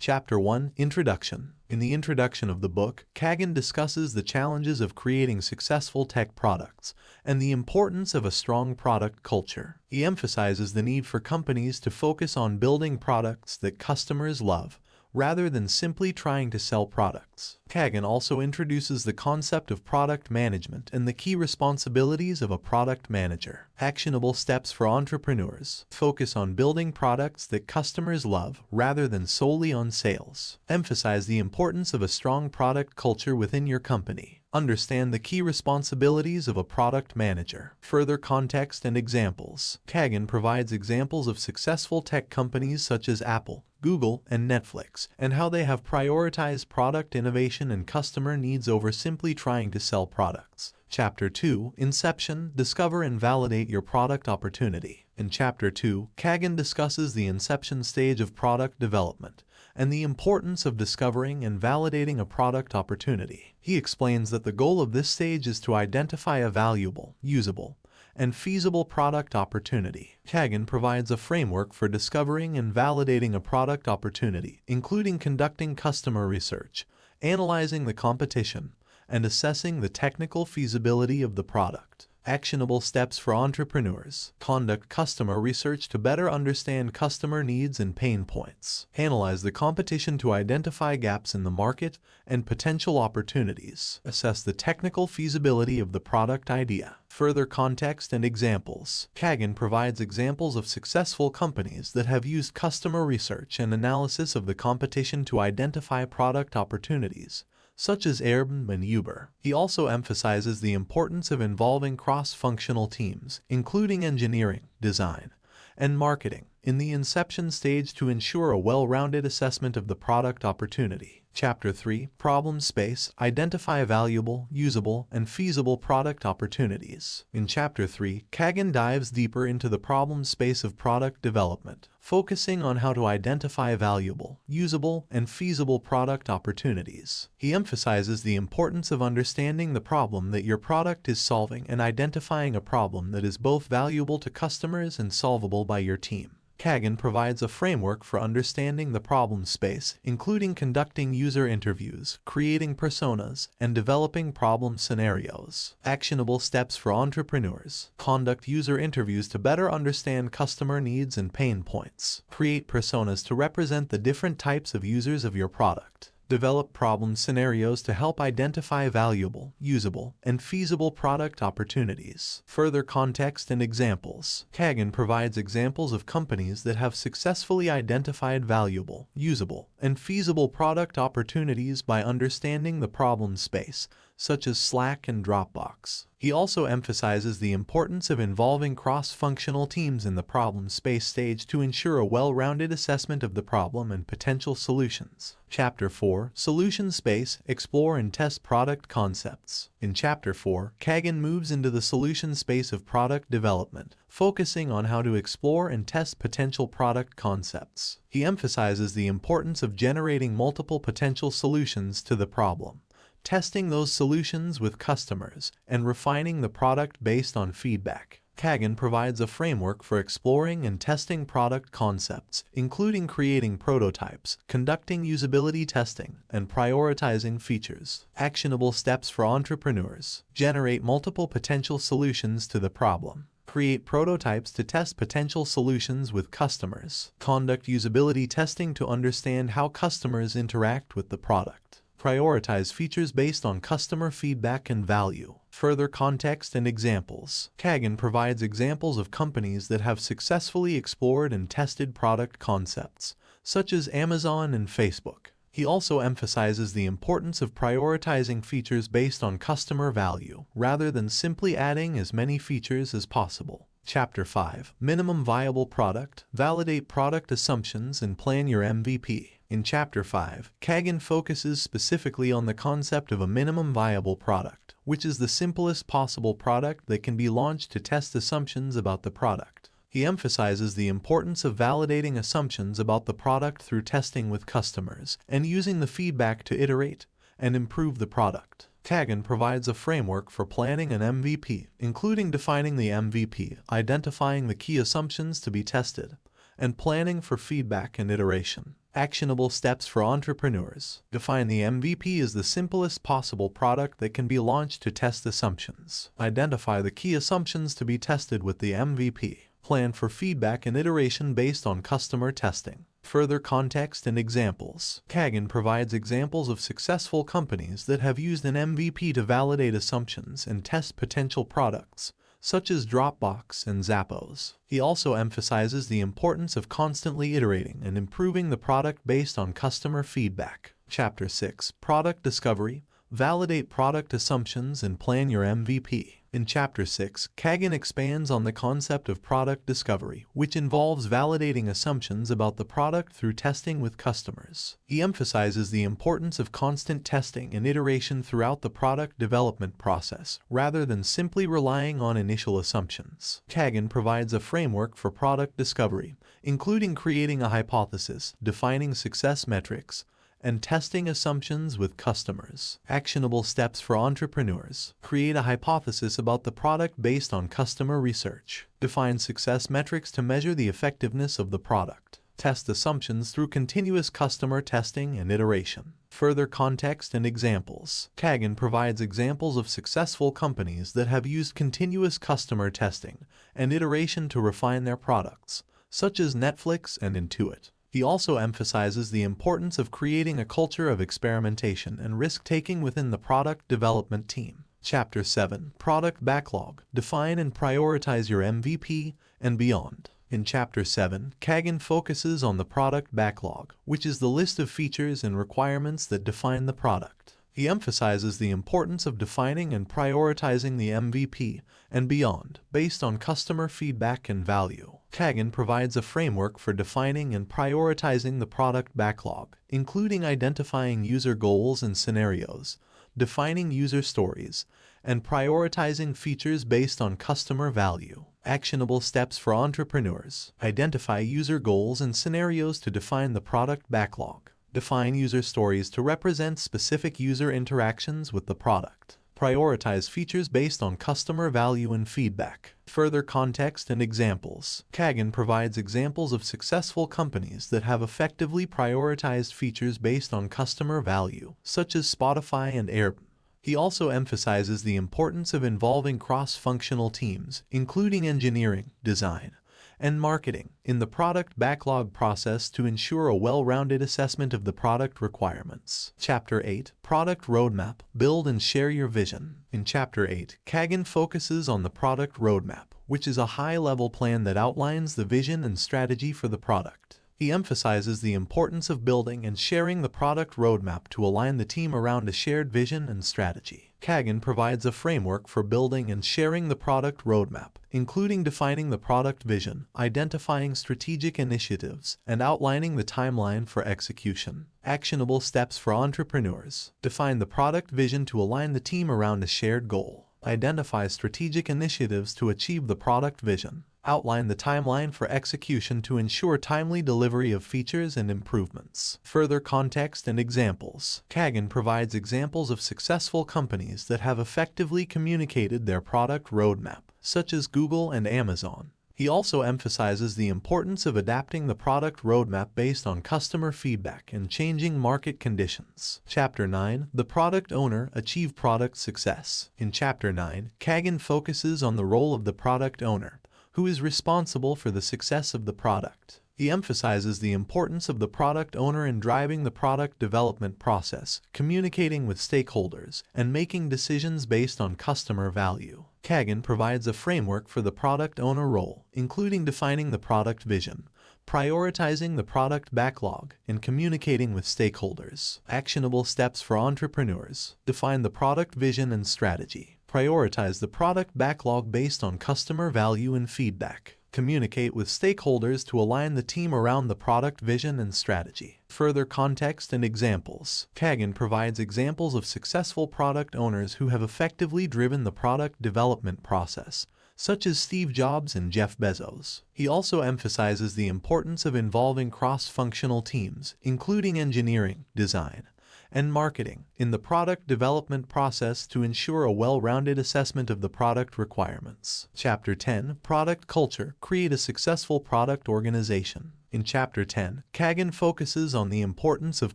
Chapter 1 Introduction. In the introduction of the book, Cagan discusses the challenges of creating successful tech products and the importance of a strong product culture. He emphasizes the need for companies to focus on building products that customers love, rather than simply trying to sell products. Cagan also introduces the concept of product management and the key responsibilities of a product manager. Actionable steps for entrepreneurs. Focus on building products that customers love rather than solely on sales. Emphasize the importance of a strong product culture within your company. Understand the key responsibilities of a product manager. Further context and examples. Cagan provides examples of successful tech companies such as Apple, Google, and Netflix, and how they have prioritized product innovation and customer needs over simply trying to sell products. Chapter 2 Inception. Discover and validate your product opportunity. In Chapter 2, Cagan discusses the inception stage of product development and the importance of discovering and validating a product opportunity. He explains that the goal of this stage is to identify a valuable, usable, and feasible product opportunity. Cagan provides a framework for discovering and validating a product opportunity, including conducting customer research, analyzing the competition, and assessing the technical feasibility of the product. Actionable steps for entrepreneurs. Conduct customer research to better understand customer needs and pain points. Analyze the competition to identify gaps in the market and potential opportunities. Assess the technical feasibility of the product idea. Further context and examples. Cagan provides examples of successful companies that have used customer research and analysis of the competition to identify product opportunities, such as Airbnb and Uber. He also emphasizes the importance of involving cross-functional teams, including engineering, design, and marketing, in the inception stage to ensure a well-rounded assessment of the product opportunity. Chapter 3 Problem Space. Identify valuable, usable, and feasible product opportunities. In Chapter 3, Cagan dives deeper into the problem space of product development, focusing on how to identify valuable, usable, and feasible product opportunities. He emphasizes the importance of understanding the problem that your product is solving and identifying a problem that is both valuable to customers and solvable by your team. Cagan provides a framework for understanding the problem space, including conducting user interviews, creating personas, and developing problem scenarios. Actionable steps for entrepreneurs. Conduct user interviews to better understand customer needs and pain points. Create personas to represent the different types of users of your product. Develop problem scenarios to help identify valuable, usable, and feasible product opportunities. Further context and examples. Cagan provides examples of companies that have successfully identified valuable, usable, and feasible product opportunities by understanding the problem space, such as Slack and Dropbox. He also emphasizes the importance of involving cross-functional teams in the problem space stage to ensure a well-rounded assessment of the problem and potential solutions. Chapter 4 Solution Space. Explore and test product concepts. In Chapter 4, Cagan moves into the solution space of product development, focusing on how to explore and test potential product concepts. He emphasizes the importance of generating multiple potential solutions to the problem, testing those solutions with customers, and refining the product based on feedback. Cagan provides a framework for exploring and testing product concepts, including creating prototypes, conducting usability testing, and prioritizing features. Actionable steps for entrepreneurs. Generate multiple potential solutions to the problem. Create prototypes to test potential solutions with customers. Conduct usability testing to understand how customers interact with the product. Prioritize features based on customer feedback and value. Further context and examples. Cagan provides examples of companies that have successfully explored and tested product concepts, such as Amazon and Facebook. He also emphasizes the importance of prioritizing features based on customer value, rather than simply adding as many features as possible. Chapter 5 Minimum Viable Product. Validate product assumptions and plan your MVP. In Chapter 5, Cagan focuses specifically on the concept of a minimum viable product, which is the simplest possible product that can be launched to test assumptions about the product. He emphasizes the importance of validating assumptions about the product through testing with customers and using the feedback to iterate and improve the product. Cagan provides a framework for planning an MVP, including defining the MVP, identifying the key assumptions to be tested, and planning for feedback and iteration. Actionable steps for entrepreneurs. Define the MVP as the simplest possible product that can be launched to test assumptions. Identify the key assumptions to be tested with the MVP. Plan for feedback and iteration based on customer testing. Further context and examples. Cagan provides examples of successful companies that have used an MVP to validate assumptions and test potential products, such as Dropbox and Zappos. He also emphasizes the importance of constantly iterating and improving the product based on customer feedback. Chapter 6. Product Discovery. Validate product assumptions and plan your MVP. In Chapter 6, Cagan expands on the concept of product discovery, which involves validating assumptions about the product through testing with customers. He emphasizes the importance of constant testing and iteration throughout the product development process, rather than simply relying on initial assumptions. Cagan provides a framework for product discovery, including creating a hypothesis, defining success metrics, and testing assumptions with customers. Actionable steps for entrepreneurs. Create a hypothesis about the product based on customer research. Define success metrics to measure the effectiveness of the product. Test assumptions through continuous customer testing and iteration. Further context and examples. Cagan provides examples of successful companies that have used continuous customer testing and iteration to refine their products, such as Netflix and Intuit. He also emphasizes the importance of creating a culture of experimentation and risk-taking within the product development team. Chapter 7. Product Backlog. Define and prioritize your MVP and beyond. In Chapter 7, Cagan focuses on the product backlog, which is the list of features and requirements that define the product. He emphasizes the importance of defining and prioritizing the MVP and beyond based on customer feedback and value. Cagan provides a framework for defining and prioritizing the product backlog, including identifying user goals and scenarios, defining user stories, and prioritizing features based on customer value. Actionable steps for entrepreneurs. Identify user goals and scenarios to define the product backlog. Define user stories to represent specific user interactions with the product. Prioritize features based on customer value and feedback. Further context and examples. Cagan provides examples of successful companies that have effectively prioritized features based on customer value, such as Spotify and Airbnb. He also emphasizes the importance of involving cross-functional teams, including engineering, design, and marketing, in the product backlog process to ensure a well-rounded assessment of the product requirements. Chapter 8. Product Roadmap. Build and share your vision. In Chapter 8, Cagan focuses on the product roadmap, which is a high-level plan that outlines the vision and strategy for the product. He emphasizes the importance of building and sharing the product roadmap to align the team around a shared vision and strategy. Cagan provides a framework for building and sharing the product roadmap, including defining the product vision, identifying strategic initiatives, and outlining the timeline for execution. Actionable steps for entrepreneurs. Define the product vision to align the team around a shared goal. Identify strategic initiatives to achieve the product vision. Outline the timeline for execution to ensure timely delivery of features and improvements. Further context and examples. Cagan provides examples of successful companies that have effectively communicated their product roadmap, such as Google and Amazon. He also emphasizes the importance of adapting the product roadmap based on customer feedback and changing market conditions. Chapter 9. The Product Owner. Achieve Product Success. In Chapter 9, Cagan focuses on the role of the product owner, who is responsible for the success of the product. He emphasizes the importance of the product owner in driving the product development process, communicating with stakeholders, and making decisions based on customer value. Cagan provides a framework for the product owner role, including defining the product vision, prioritizing the product backlog, and communicating with stakeholders. Actionable steps for entrepreneurs. Define the product vision and strategy. Prioritize the product backlog based on customer value and feedback. Communicate with stakeholders to align the team around the product vision and strategy. Further context and examples. Cagan provides examples of successful product owners who have effectively driven the product development process, such as Steve Jobs and Jeff Bezos. He also emphasizes the importance of involving cross-functional teams, including engineering, design, and marketing in the product development process to ensure a well-rounded assessment of the product requirements. Chapter 10, Product Culture. Create a successful product organization. In Chapter 10, Cagan focuses on the importance of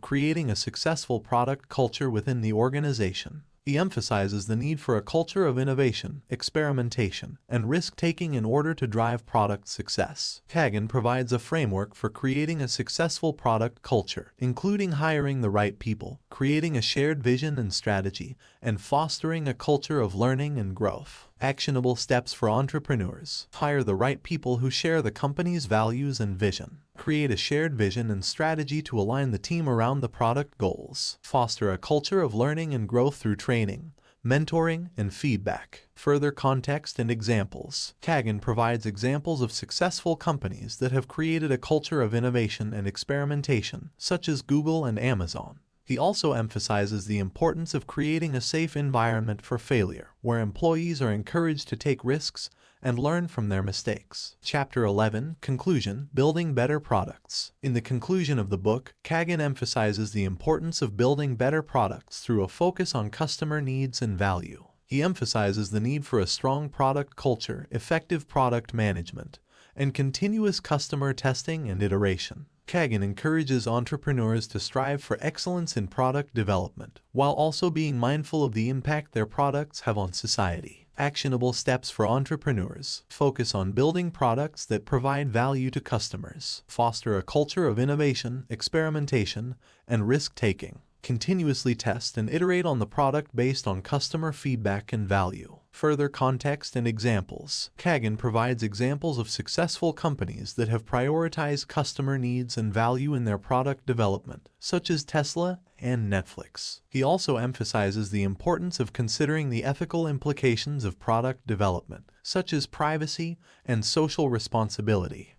creating a successful product culture within the organization. He emphasizes the need for a culture of innovation, experimentation, and risk-taking in order to drive product success. Cagan provides a framework for creating a successful product culture, including hiring the right people, creating a shared vision and strategy, and fostering a culture of learning and growth. Actionable steps for entrepreneurs. Hire the right people who share the company's values and vision. Create a shared vision and strategy to align the team around the product goals. Foster a culture of learning and growth through training, mentoring, and feedback. Further context and examples. Cagan provides examples of successful companies that have created a culture of innovation and experimentation, such as Google and Amazon. He also emphasizes the importance of creating a safe environment for failure, where employees are encouraged to take risks and learn from their mistakes. Chapter 11, Conclusion. Building Better Products. In the conclusion of the book, Cagan emphasizes the importance of building better products through a focus on customer needs and value. He emphasizes the need for a strong product culture, effective product management, and continuous customer testing and iteration. Cagan encourages entrepreneurs to strive for excellence in product development, while also being mindful of the impact their products have on society. Actionable steps for entrepreneurs. Focus on building products that provide value to customers. Foster a culture of innovation, experimentation, and risk-taking. Continuously test and iterate on the product based on customer feedback and value. Further context and examples. Cagan provides examples of successful companies that have prioritized customer needs and value in their product development, such as Tesla and Netflix. He also emphasizes the importance of considering the ethical implications of product development, such as privacy and social responsibility.